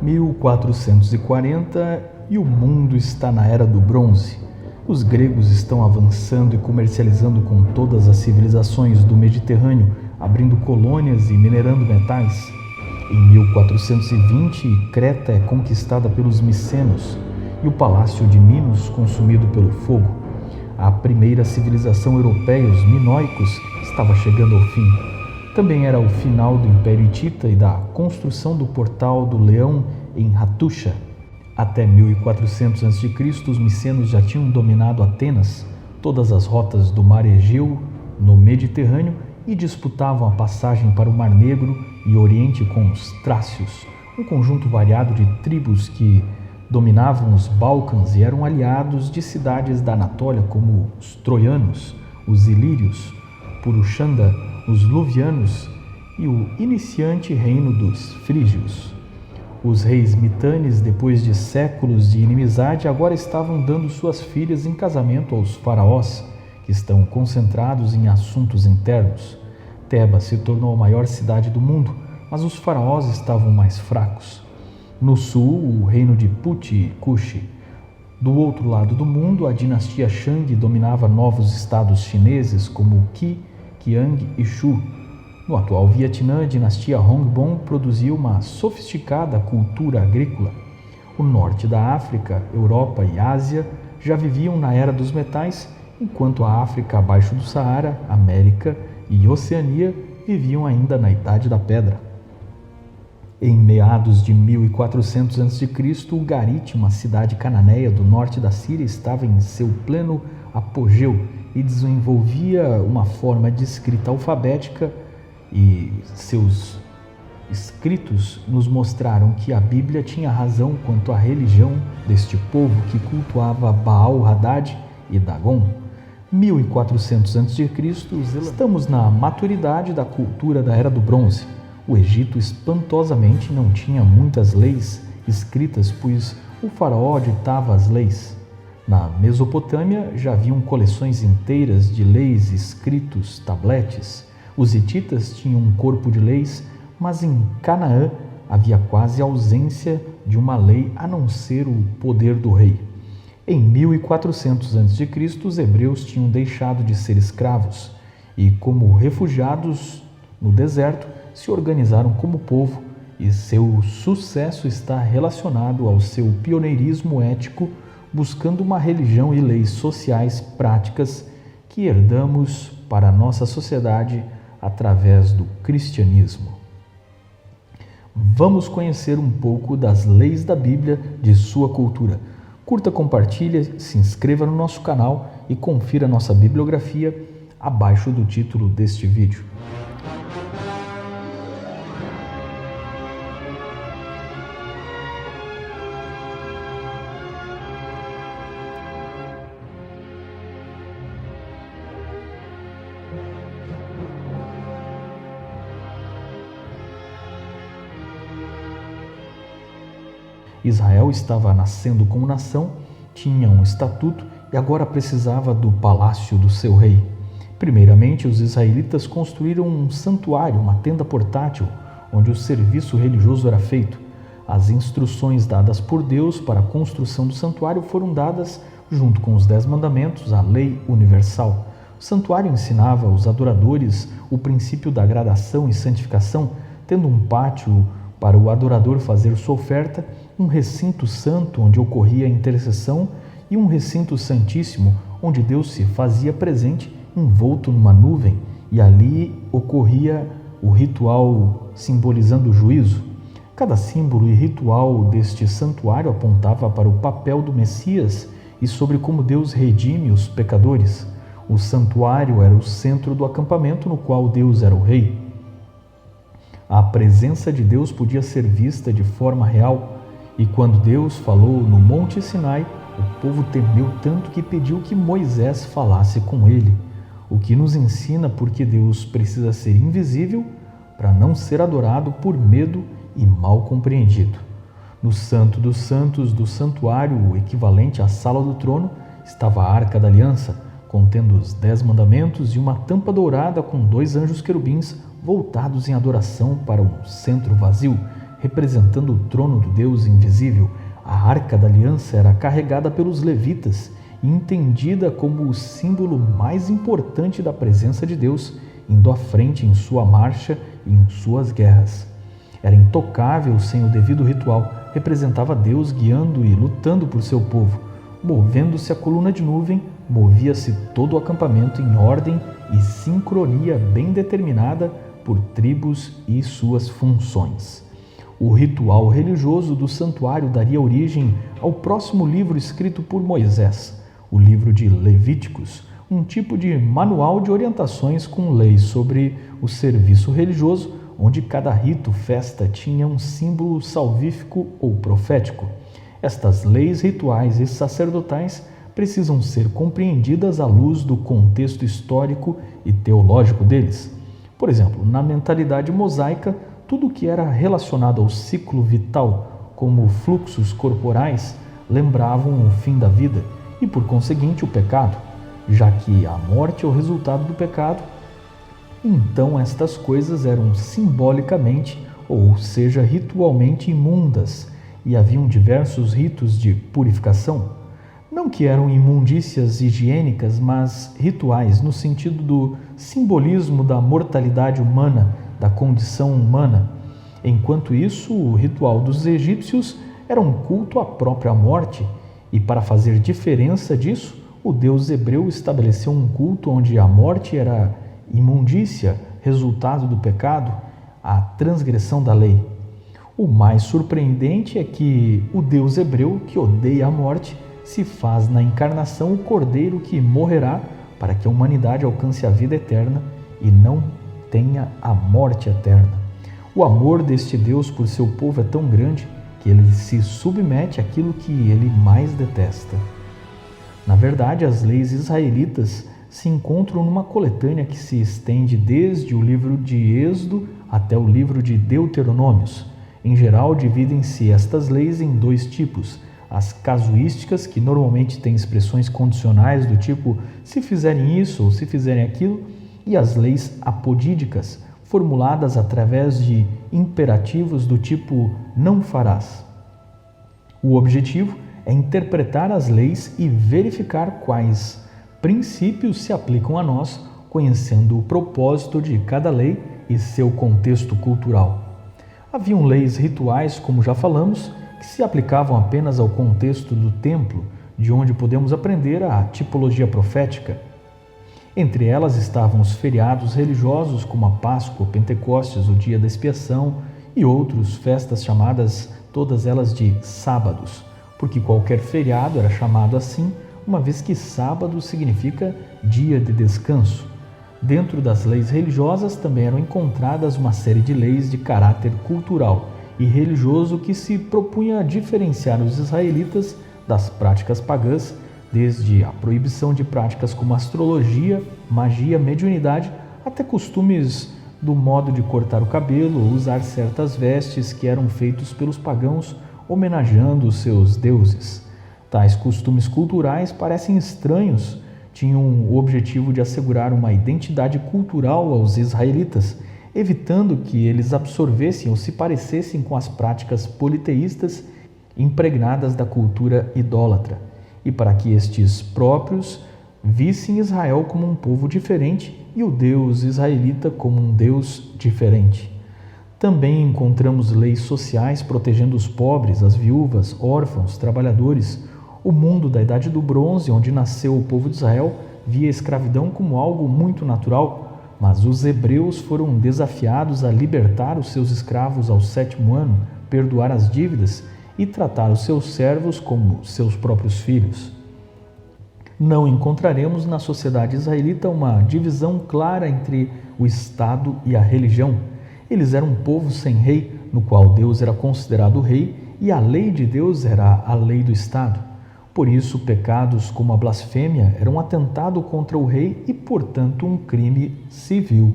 1440 e o mundo está na Era do Bronze. Os gregos estão avançando e comercializando com todas as civilizações do Mediterrâneo, abrindo colônias e minerando metais. Em 1420, Creta é conquistada pelos micenos e o palácio de Minos consumido pelo fogo. A primeira civilização europeia, os minoicos, estava chegando ao fim. Também era o final do Império Hitita e da construção do Portal do Leão em Hattusha. Até 1400 a.C., os micenos já tinham dominado Atenas, todas as rotas do Mar Egeu no Mediterrâneo e disputavam a passagem para o Mar Negro e Oriente com os Trácios, um conjunto variado de tribos que dominavam os Balcãs e eram aliados de cidades da Anatólia como os troianos, os ilírios, Purushanda, os luvianos e o iniciante reino dos frígios. Os reis mitanes, depois de séculos de inimizade, agora estavam dando suas filhas em casamento aos faraós, que estão concentrados em assuntos internos. Tebas se tornou a maior cidade do mundo, mas os faraós estavam mais fracos. No sul, o reino de Puti e Kushi. Do outro lado do mundo, a dinastia Shang dominava novos estados chineses como Qi, Qiang e Shu. No atual Vietnã, a dinastia Hongbong produziu uma sofisticada cultura agrícola. O norte da África, Europa e Ásia já viviam na Era dos Metais, enquanto a África abaixo do Saara, América e Oceania viviam ainda na Idade da Pedra. Em meados de 1400 a.C., Ugarit, uma cidade cananeia do norte da Síria, estava em seu pleno apogeu e desenvolvia uma forma de escrita alfabética, e seus escritos nos mostraram que a Bíblia tinha razão quanto à religião deste povo que cultuava Baal-Hadad e Dagon. 1400 a.C., estamos na maturidade da cultura da Era do Bronze. O Egito espantosamente não tinha muitas leis escritas, pois o faraó ditava as leis. Na Mesopotâmia já haviam coleções inteiras de leis, escritos, tabletes. Os hititas tinham um corpo de leis, mas em Canaã havia quase ausência de uma lei a não ser o poder do rei. Em 1400 a.C., os hebreus tinham deixado de ser escravos e, como refugiados no deserto, se organizaram como povo, e seu sucesso está relacionado ao seu pioneirismo ético, buscando uma religião e leis sociais práticas que herdamos para a nossa sociedade através do cristianismo. Vamos conhecer um pouco das leis da Bíblia, de sua cultura. Curta, compartilhe, se inscreva no nosso canal e confira nossa bibliografia abaixo do título deste vídeo. Israel estava nascendo como nação, tinha um estatuto e agora precisava do palácio do seu rei. Primeiramente, os israelitas construíram um santuário, uma tenda portátil, onde o serviço religioso era feito. As instruções dadas por Deus para a construção do santuário foram dadas junto com os 10 mandamentos, a lei universal. O santuário ensinava aos adoradores o princípio da gradação e santificação, tendo um pátio para o adorador fazer sua oferta, um recinto santo onde ocorria a intercessão e um recinto santíssimo onde Deus se fazia presente envolto numa nuvem, e ali ocorria o ritual simbolizando o juízo. Cada símbolo e ritual deste santuário apontava para o papel do Messias e sobre como Deus redime os pecadores. O santuário era o centro do acampamento no qual Deus era o rei. A presença de Deus podia ser vista de forma real, e quando Deus falou no Monte Sinai, o povo temeu tanto que pediu que Moisés falasse com ele, o que nos ensina porque Deus precisa ser invisível para não ser adorado por medo e mal compreendido. No Santo dos Santos do santuário, o equivalente à sala do trono, estava a Arca da Aliança, contendo os 10 mandamentos e uma tampa dourada com 2 anjos querubins voltados em adoração para um centro vazio, representando o trono do Deus invisível, a Arca da Aliança era carregada pelos levitas e entendida como o símbolo mais importante da presença de Deus, indo à frente em sua marcha e em suas guerras. Era intocável sem o devido ritual, representava Deus guiando e lutando por seu povo. Movendo-se a coluna de nuvem, movia-se todo o acampamento em ordem e sincronia bem determinada por tribos e suas funções. O ritual religioso do santuário daria origem ao próximo livro escrito por Moisés, o livro de Levíticos, um tipo de manual de orientações com leis sobre o serviço religioso, onde cada rito, festa tinha um símbolo salvífico ou profético. Estas leis rituais e sacerdotais precisam ser compreendidas à luz do contexto histórico e teológico deles. Por exemplo, na mentalidade mosaica, tudo que era relacionado ao ciclo vital, como fluxos corporais, lembravam o fim da vida e, por conseguinte, o pecado, já que a morte é o resultado do pecado. Então estas coisas eram simbolicamente, ou seja, ritualmente imundas, e haviam diversos ritos de purificação. Não que eram imundícias higiênicas, mas rituais no sentido do simbolismo da mortalidade humana, da condição humana. Enquanto isso, o ritual dos egípcios era um culto à própria morte, e para fazer diferença disso, o Deus hebreu estabeleceu um culto onde a morte era imundícia, resultado do pecado, a transgressão da lei. O mais surpreendente é que o Deus hebreu, que odeia a morte, se faz na encarnação o cordeiro que morrerá para que a humanidade alcance a vida eterna e não tenha a morte eterna. O amor deste Deus por seu povo é tão grande que ele se submete àquilo que ele mais detesta. Na verdade, as leis israelitas se encontram numa coletânea que se estende desde o livro de Êxodo até o livro de Deuteronômios. Em geral, dividem-se estas leis em dois tipos: as casuísticas, que normalmente têm expressões condicionais do tipo se fizerem isso ou se fizerem aquilo, e as leis apodídicas, formuladas através de imperativos do tipo não farás. O objetivo é interpretar as leis e verificar quais princípios se aplicam a nós, conhecendo o propósito de cada lei e seu contexto cultural. Haviam leis rituais, como já falamos, que se aplicavam apenas ao contexto do templo, de onde podemos aprender a tipologia profética. Entre elas estavam os feriados religiosos, como a Páscoa, Pentecostes, o Dia da Expiação e outros festas chamadas todas elas de sábados, porque qualquer feriado era chamado assim, uma vez que sábado significa dia de descanso. Dentro das leis religiosas também eram encontradas uma série de leis de caráter cultural e religioso que se propunha a diferenciar os israelitas das práticas pagãs, desde a proibição de práticas como astrologia, magia, mediunidade, até costumes do modo de cortar o cabelo ou usar certas vestes que eram feitos pelos pagãos homenageando os seus deuses. Tais costumes culturais parecem estranhos, tinham o objetivo de assegurar uma identidade cultural aos israelitas, evitando que eles absorvessem ou se parecessem com as práticas politeístas impregnadas da cultura idólatra, e para que estes próprios vissem Israel como um povo diferente e o Deus israelita como um Deus diferente. Também encontramos leis sociais protegendo os pobres, as viúvas, órfãos, trabalhadores. O mundo da Idade do Bronze, onde nasceu o povo de Israel, via a escravidão como algo muito natural, mas os hebreus foram desafiados a libertar os seus escravos ao 7º ano, perdoar as dívidas e tratar os seus servos como seus próprios filhos. Não encontraremos na sociedade israelita uma divisão clara entre o Estado e a religião. Eles eram um povo sem rei, no qual Deus era considerado rei e a lei de Deus era a lei do Estado. Por isso, pecados como a blasfêmia eram um atentado contra o rei e, portanto, um crime civil.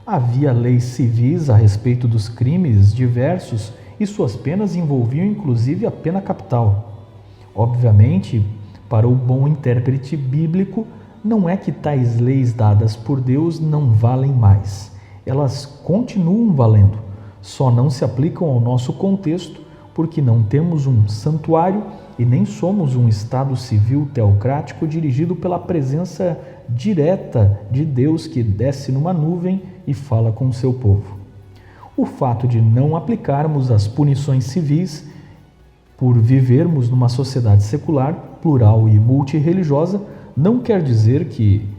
Havia leis civis a respeito dos crimes diversos e suas penas envolviam inclusive a pena capital. Obviamente, para o bom intérprete bíblico, não é que tais leis dadas por Deus não valem mais. Elas continuam valendo, só não se aplicam ao nosso contexto porque não temos um santuário e nem somos um Estado civil teocrático dirigido pela presença direta de Deus que desce numa nuvem e fala com o seu povo. O fato de não aplicarmos as punições civis por vivermos numa sociedade secular, plural e multirreligiosa não quer dizer que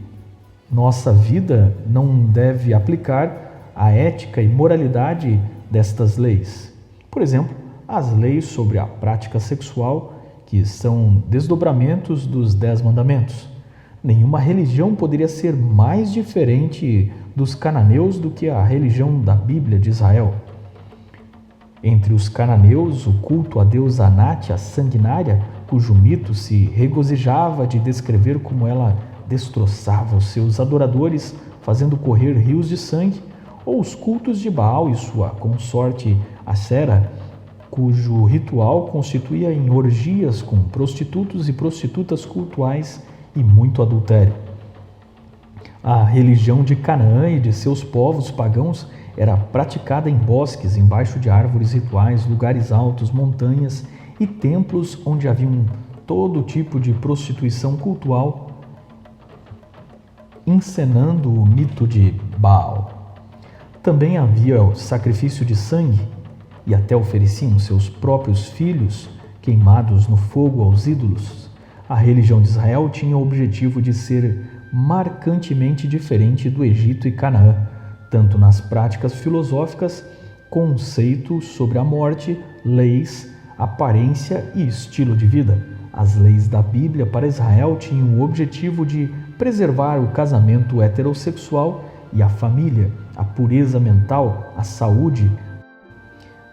nossa vida não deve aplicar a ética e moralidade destas leis. Por exemplo, as leis sobre a prática sexual, que são desdobramentos dos 10 mandamentos. Nenhuma religião poderia ser mais diferente dos cananeus do que a religião da Bíblia de Israel. Entre os cananeus, o culto à deusa Anat, a sanguinária, cujo mito se regozijava de descrever como ela destroçava os seus adoradores, fazendo correr rios de sangue, ou os cultos de Baal e sua consorte Assera, cujo ritual constituía em orgias com prostitutos e prostitutas cultuais e muito adultério. A religião de Canaã e de seus povos pagãos era praticada em bosques, embaixo de árvores rituais, lugares altos, montanhas e templos onde haviam todo tipo de prostituição cultual, encenando o mito de Baal. Também havia o sacrifício de sangue, e até ofereciam seus próprios filhos queimados no fogo aos ídolos. A religião de Israel tinha o objetivo de ser marcantemente diferente do Egito e Canaã, tanto nas práticas filosóficas, conceitos sobre a morte, leis, aparência e estilo de vida. As leis da Bíblia para Israel tinham o objetivo de preservar o casamento heterossexual e a família, a pureza mental, a saúde.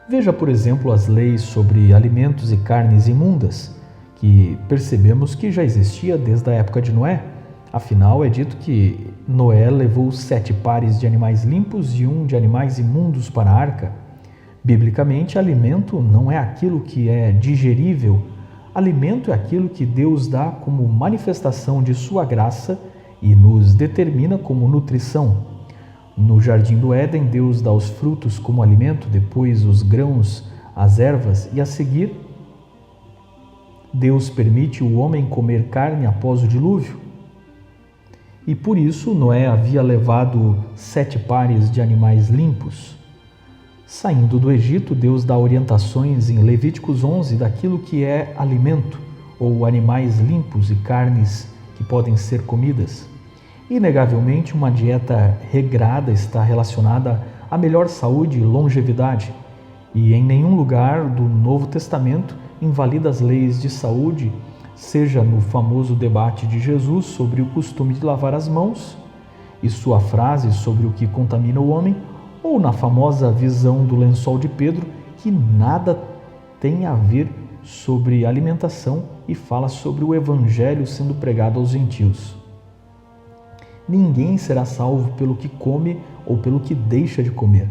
Veja, por exemplo, as leis sobre alimentos e carnes imundas, que percebemos que já existia desde a época de Noé. Afinal, é dito que Noé levou 7 pares de animais limpos e 1 de animais imundos para a arca. Biblicamente, alimento não é aquilo que é digerível. Alimento é aquilo que Deus dá como manifestação de sua graça e nos determina como nutrição. No jardim do Éden, Deus dá os frutos como alimento, depois os grãos, as ervas, e a seguir, Deus permite o homem comer carne após o dilúvio. E por isso Noé havia levado 7 pares de animais limpos. Saindo do Egito, Deus dá orientações em Levíticos 11 daquilo que é alimento, ou animais limpos e carnes que podem ser comidas. Inegavelmente, uma dieta regrada está relacionada à melhor saúde e longevidade, e em nenhum lugar do Novo Testamento invalida as leis de saúde, seja no famoso debate de Jesus sobre o costume de lavar as mãos e sua frase sobre o que contamina o homem, ou na famosa visão do lençol de Pedro, que nada tem a ver sobre alimentação e fala sobre o evangelho sendo pregado aos gentios. Ninguém será salvo pelo que come ou pelo que deixa de comer.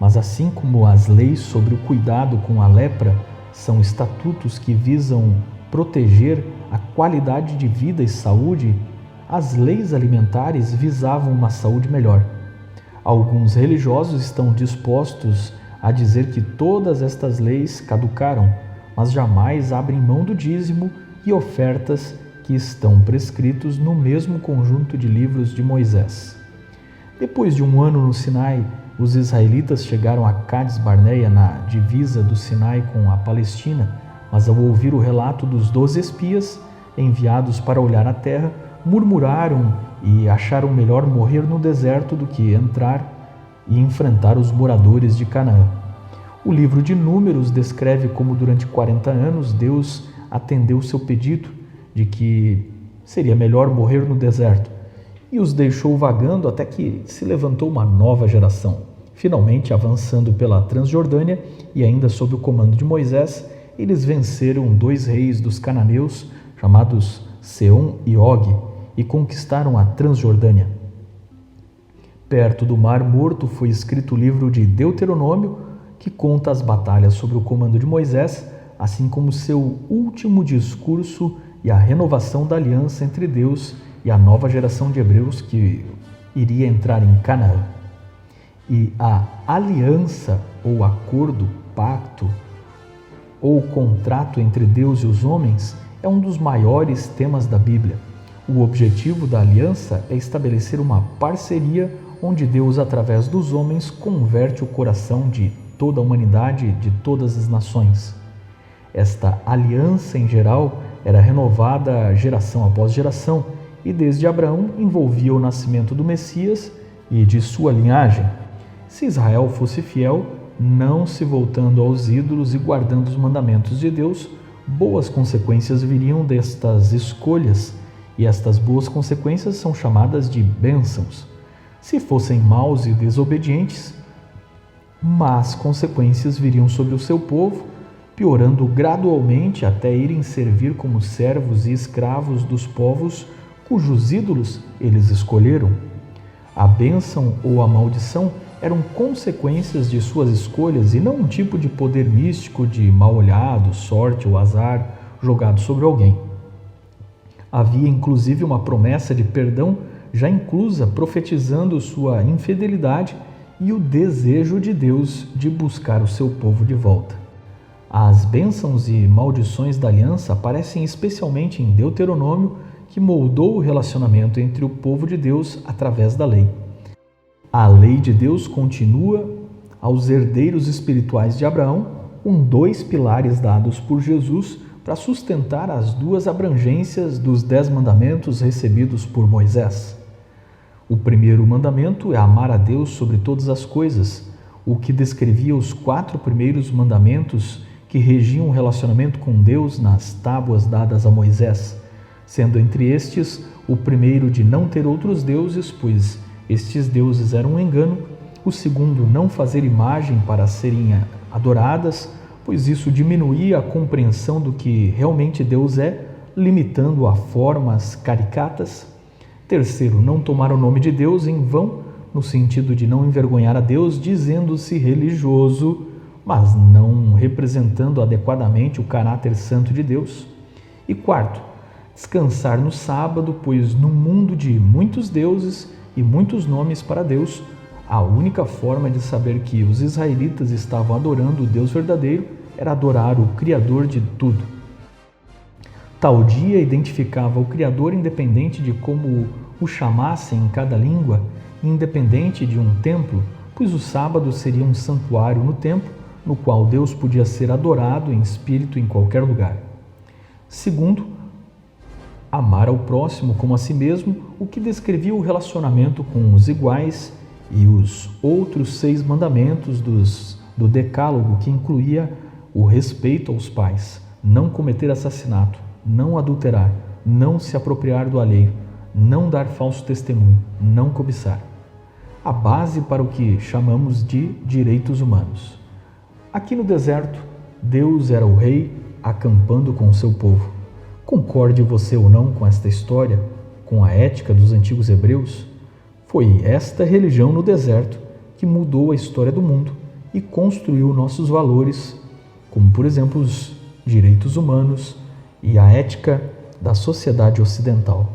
Mas assim como as leis sobre o cuidado com a lepra são estatutos que visam proteger a qualidade de vida e saúde, as leis alimentares visavam uma saúde melhor. Alguns religiosos estão dispostos a dizer que todas estas leis caducaram, mas jamais abrem mão do dízimo e ofertas que estão prescritos no mesmo conjunto de livros de Moisés. Depois de 1 ano no Sinai, os israelitas chegaram a Cádiz Barneia, na divisa do Sinai com a Palestina, mas ao ouvir o relato dos 12 espias enviados para olhar a terra, murmuraram e acharam melhor morrer no deserto do que entrar e enfrentar os moradores de Canaã. O livro de Números descreve como durante 40 anos Deus atendeu seu pedido de que seria melhor morrer no deserto e os deixou vagando até que se levantou uma nova geração. Finalmente, avançando pela Transjordânia e ainda sob o comando de Moisés, eles venceram 2 reis dos cananeus, chamados Seom e Og, e conquistaram a Transjordânia. Perto do Mar Morto foi escrito o livro de Deuteronômio, que conta as batalhas sob o comando de Moisés, assim como seu último discurso e a renovação da aliança entre Deus e a nova geração de hebreus que iria entrar em Canaã. E a aliança ou acordo, pacto ou contrato entre Deus e os homens é um dos maiores temas da Bíblia. O objetivo da aliança é estabelecer uma parceria onde Deus, através dos homens, converte o coração de toda a humanidade, de todas as nações. Esta aliança, em geral, era renovada geração após geração e, desde Abraão, envolvia o nascimento do Messias e de sua linhagem. Se Israel fosse fiel, não se voltando aos ídolos e guardando os mandamentos de Deus, boas consequências viriam destas escolhas, e estas boas consequências são chamadas de bênçãos. Se fossem maus e desobedientes, más consequências viriam sobre o seu povo, piorando gradualmente até irem servir como servos e escravos dos povos cujos ídolos eles escolheram. A bênção ou a maldição eram consequências de suas escolhas e não um tipo de poder místico de mal olhado, sorte ou azar jogado sobre alguém. Havia inclusive uma promessa de perdão já inclusa, profetizando sua infidelidade e o desejo de Deus de buscar o seu povo de volta. As bênçãos e maldições da aliança aparecem especialmente em Deuteronômio, que moldou o relacionamento entre o povo de Deus através da lei. A lei de Deus continua aos herdeiros espirituais de Abraão, com 2 pilares dados por Jesus para sustentar as 2 abrangências dos 10 mandamentos recebidos por Moisés. O primeiro mandamento é amar a Deus sobre todas as coisas, o que descrevia os 4 primeiros mandamentos que regiam o relacionamento com Deus nas tábuas dadas a Moisés, sendo entre estes o primeiro de não ter outros deuses, pois estes deuses eram um engano, o segundo, não fazer imagem para serem adoradas, pois isso diminuía a compreensão do que realmente Deus é, limitando a formas caricatas. Terceiro, não tomar o nome de Deus em vão, no sentido de não envergonhar a Deus, dizendo-se religioso, mas não representando adequadamente o caráter santo de Deus. E quarto, descansar no sábado, pois no mundo de muitos deuses e muitos nomes para Deus, a única forma de saber que os israelitas estavam adorando o Deus verdadeiro era adorar o Criador de tudo. Tal dia identificava o Criador independente de como o chamassem em cada língua, independente de um templo, pois o sábado seria um santuário no templo, no qual Deus podia ser adorado em espírito em qualquer lugar. Segundo, amar ao próximo como a si mesmo, o que descrevia o relacionamento com os iguais, e os outros 6 mandamentos do Decálogo, que incluía o respeito aos pais, não cometer assassinato, não adulterar, não se apropriar do alheio, não dar falso testemunho, não cobiçar. A base para o que chamamos de direitos humanos. Aqui no deserto, Deus era o rei acampando com o seu povo. Concorde você ou não com esta história, com a ética dos antigos hebreus, foi esta religião no deserto que mudou a história do mundo e construiu nossos valores, como por exemplo os direitos humanos e a ética da sociedade ocidental.